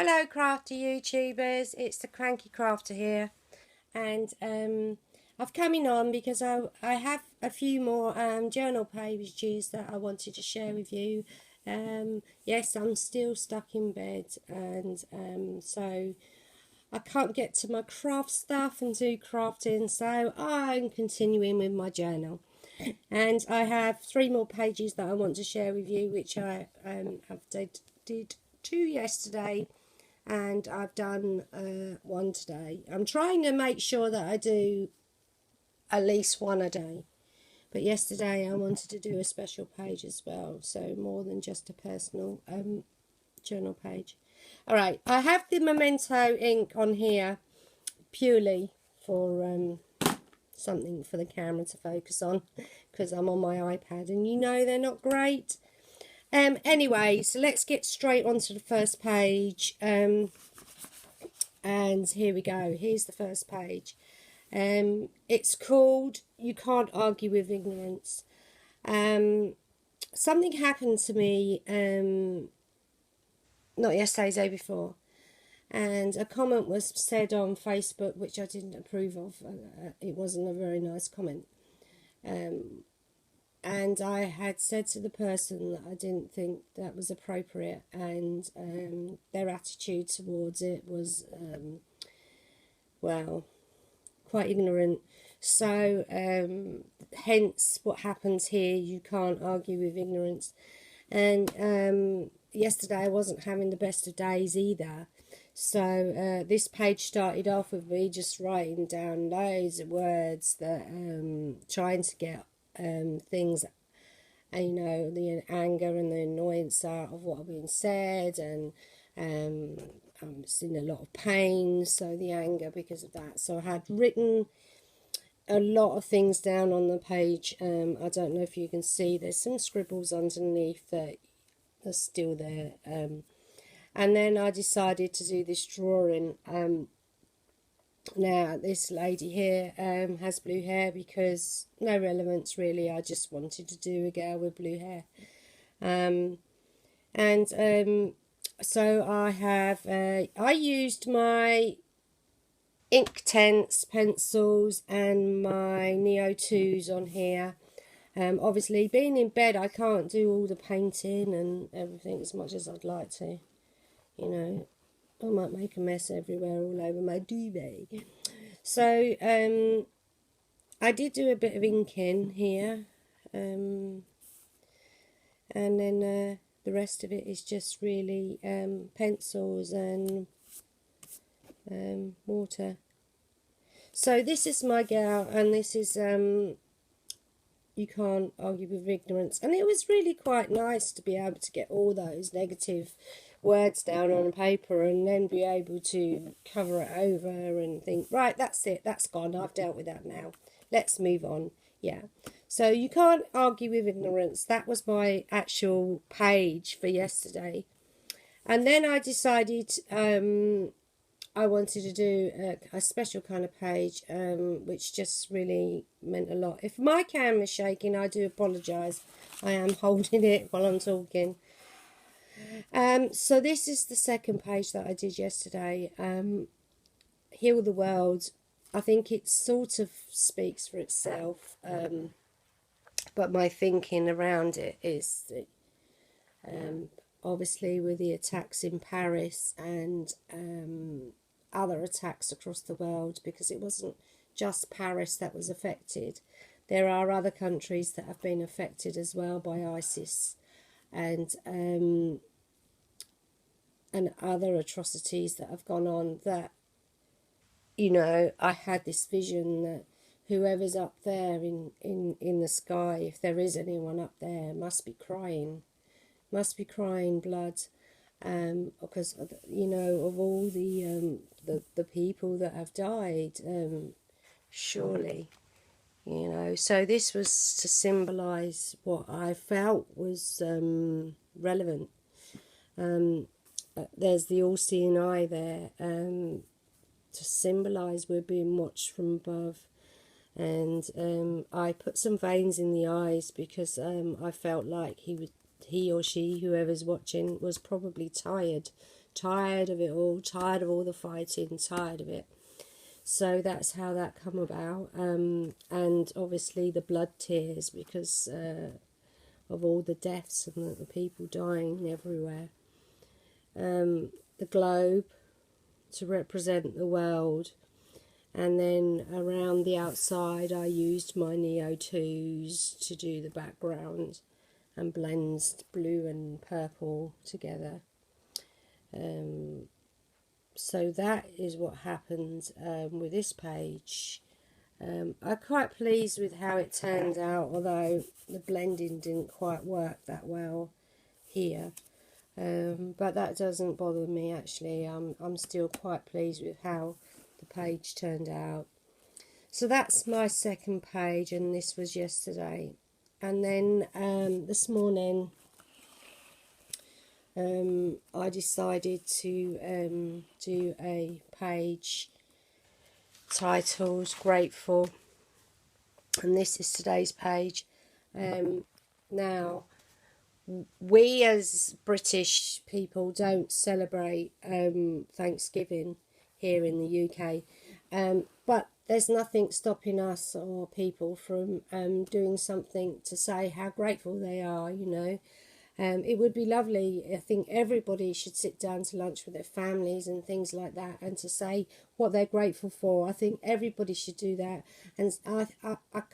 Hello crafty YouTubers, it's the Cranky Crafter here, and I've come in on because I have a few more journal pages that I wanted to share with you. Yes, I'm still stuck in bed, and so I can't get to my craft stuff and do crafting, so I'm continuing with my journal. And I have 3 more pages that I want to share with you, which I did 2 yesterday, and I've done 1 today. I'm trying to make sure that I do at least 1 a day, but yesterday I wanted to do a special page as well, so more than just a personal journal page. Alright, I have the Memento ink on here purely for something for the camera to focus on, because I'm on my iPad and you know they're not great. Anyway, so let's get straight onto the first page. And here we go. Here's the first page. It's called You Can't Argue with Ignorance. Something happened to me, not yesterday, the day before. And a comment was said on Facebook which I didn't approve of. It wasn't a very nice comment. And I had said to the person that I didn't think that was appropriate, and their attitude towards it was, well, quite ignorant. So, hence what happens here, you can't argue with ignorance. And yesterday I wasn't having the best of days either. So this page started off with me just writing down loads of words that trying to get things, and you know, the anger and the annoyance out of what had been said, and I'm in a lot of pain, so the anger because of that. So I had written a lot of things down on the page. I don't know if you can see, there's some scribbles underneath that are still there. And then I decided to do this drawing. Now, this lady here has blue hair because no relevance really. I just wanted to do a girl with blue hair. So I have, I used my Inktense pencils and my Neo 2s on here. Obviously, being in bed, I can't do all the painting and everything as much as I'd like to. You know, I might make a mess everywhere all over my duvet. So I did do a bit of inking here, and then the rest of it is just really pencils and water. So this is my gal, and this is You Can't Argue with Ignorance. And it was really quite nice to be able to get all those negative words down on paper and then be able to cover it over and think, right, that's it, that's gone, I've dealt with that now, let's move on. Yeah, so You Can't Argue with Ignorance, that was my actual page for yesterday. And then I decided I wanted to do a special kind of page, which just really meant a lot. If my camera's shaking, I do apologise. I am holding it while I'm talking. So this is the second page that I did yesterday. Heal the World. I think it sort of speaks for itself, but my thinking around it is that, obviously with the attacks in Paris and other attacks across the world, because it wasn't just Paris that was affected. There are other countries that have been affected as well by ISIS and other atrocities that have gone on, that, you know, I had this vision that whoever's up there in the sky, if there is anyone up there, must be crying blood, because, you know, of all the people that have died, surely, you know. So this was to symbolise what I felt was relevant. There's the all-seeing eye there, to symbolise we're being watched from above. And I put some veins in the eyes because I felt like he or she, whoever's watching, was probably tired tired of it all, tired of all the fighting, tired of it. So that's how that come about. And obviously the blood tears, because of all the deaths and the people dying everywhere. The globe to represent the world, and then around the outside I used my Neo 2s to do the background and blends blue and purple together. So that is what happened with this page. I'm quite pleased with how it turned out, although the blending didn't quite work that well here. But that doesn't bother me actually. I'm still quite pleased with how the page turned out. So that's my second page, and this was yesterday. And then this morning I decided to do a page titled Grateful, and this is today's page. Now, we as British people don't celebrate Thanksgiving here in the UK, but there's nothing stopping us or people from doing something to say how grateful they are, you know. It would be lovely. I think everybody should sit down to lunch with their families and things like that, and to say what they're grateful for. I think everybody should do that. And I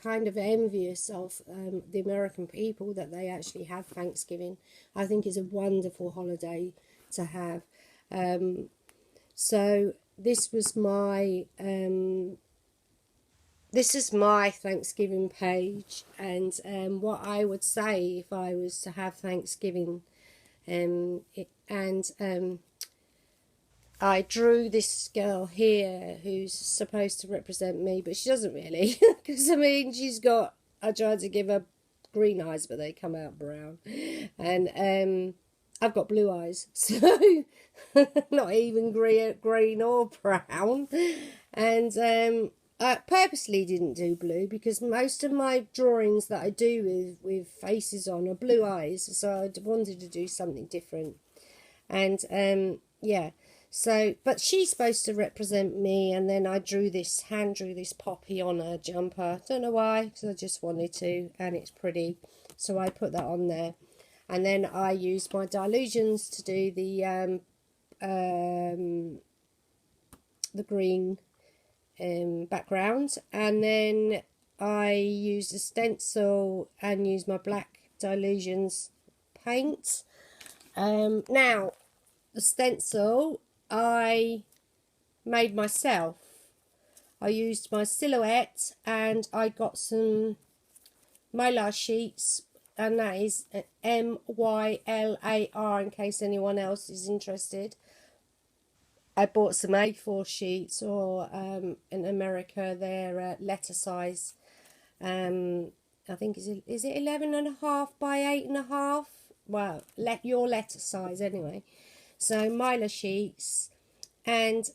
kind of envious of the American people that they actually have Thanksgiving. I think it's a wonderful holiday to have. So this was my Thanksgiving page, and what I would say if I was to have Thanksgiving. I drew this girl here who's supposed to represent me, but she doesn't really, because I mean I tried to give her green eyes, but they come out brown, and I've got blue eyes, so not even green or brown, and I purposely didn't do blue because most of my drawings that I do with faces on are blue eyes, so I wanted to do something different. And yeah, so but she's supposed to represent me, and then I drew this poppy on her jumper. Don't know why, because I just wanted to, and it's pretty, so I put that on there. And then I used my Dylusions to do the green background, and then I used a stencil and used my black Dylusions paint. Now the stencil I made myself. I used my Silhouette, and I got some Mylar sheets, and that is MYLAR in case anyone else is interested. I bought some A4 sheets, or in America they're letter size. I think is it 11.5 by 8.5? Well, your letter size anyway. So Mylar sheets, and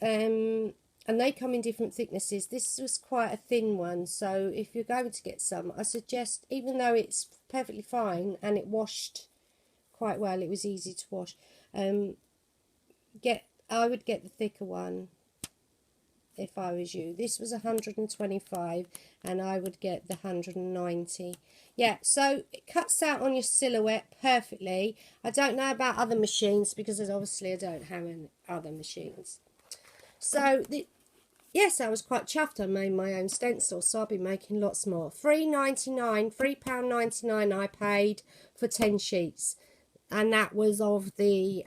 they come in different thicknesses. This was quite a thin one, so if you're going to get some, I suggest, even though it's perfectly fine and it washed quite well, it was easy to wash. I would get the thicker one if I was you. This was 125, and I would get the 190. Yeah, so it cuts out on your Silhouette perfectly. I don't know about other machines, because obviously I don't have any other machines. So yes, I was quite chuffed. I made my own stencil, so I'll be making lots more. £3.99 I paid for 10 sheets. And that was of the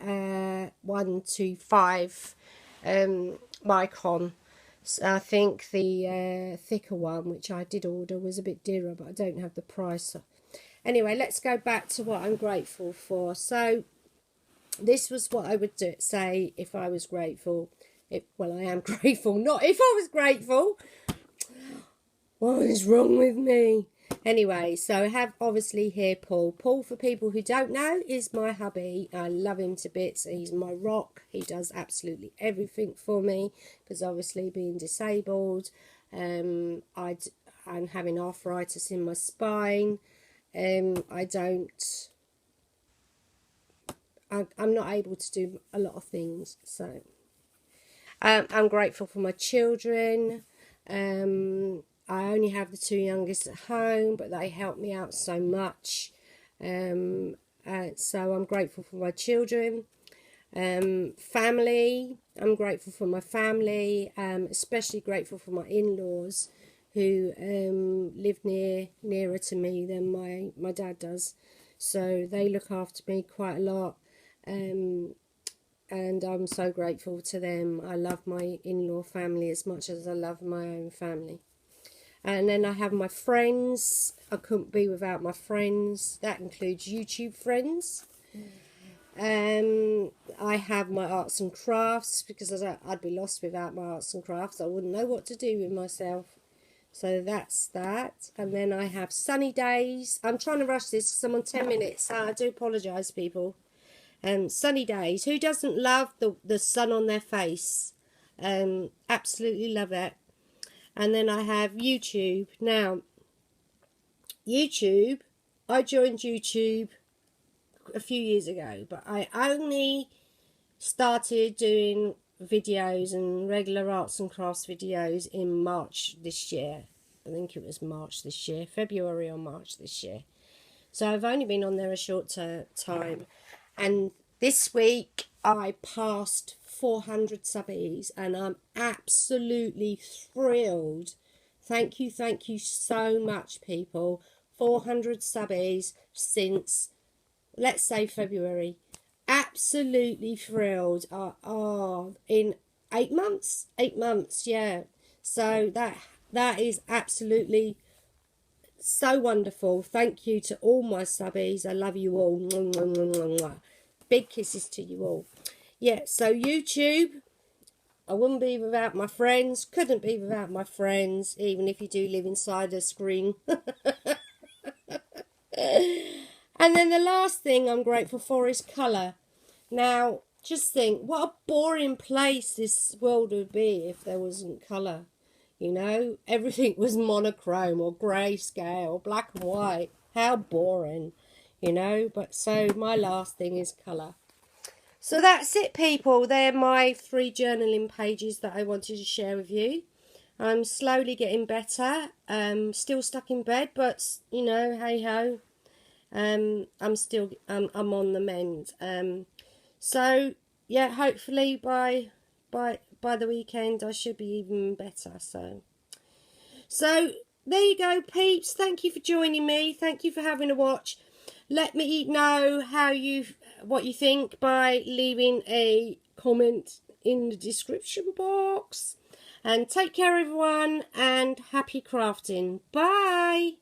125 micron. So I think the thicker one, which I did order, was a bit dearer, but I don't have the price. Anyway, let's go back to what I'm grateful for. So this was what I would say if I was grateful. Well, I am grateful. Not if I was grateful. What is wrong with me? Anyway, so I have obviously here Paul. Paul, for people who don't know, is my hubby. I love him to bits. He's my rock. He does absolutely everything for me, because obviously being disabled, I'm having arthritis in my spine. I I'm not able to do a lot of things. So I'm grateful for my children. I only have the two youngest at home, but they help me out so much. So I'm grateful for my children. Family, I'm grateful for my family, especially grateful for my in-laws who live nearer to me than my dad does. So they look after me quite a lot, and I'm so grateful to them. I love my in-law family as much as I love my own family. And then I have my friends. I couldn't be without my friends. That includes YouTube friends. I have my arts and crafts, because I'd be lost without my arts and crafts. I wouldn't know what to do with myself. So that's that. And then I have sunny days. I'm trying to rush this because I'm on 10 minutes. So I do apologise, people. Sunny days. Who doesn't love the sun on their face? Absolutely love it. And then I have YouTube. Now, YouTube, I joined YouTube a few years ago, but I only started doing videos and regular arts and crafts videos in March this year. I think it was March this year, February or March this year. So I've only been on there a short time. And this week I passed 400 subbies, and I'm absolutely thrilled. Thank you so much, people. 400 subbies since, let's say, February. Absolutely thrilled. In 8 months? 8 months, yeah. So that is absolutely so wonderful. Thank you to all my subbies. I love you all. Big kisses to you all. Yeah, so YouTube, I wouldn't be without my friends. Couldn't be without my friends, even if you do live inside a screen. And then the last thing I'm grateful for is colour. Now, just think, what a boring place this world would be if there wasn't colour. You know, everything was monochrome or grayscale or black and white. How boring, you know. But so my last thing is colour. So that's it, people. They're my 3 journaling pages that I wanted to share with you. I'm slowly getting better. Still stuck in bed, but you know, hey ho. I'm on the mend. So yeah, hopefully by the weekend I should be even better. So there you go, peeps. Thank you for joining me. Thank you for having a watch. Let me know what you think by leaving a comment in the description box. And take care, everyone, and happy crafting. Bye.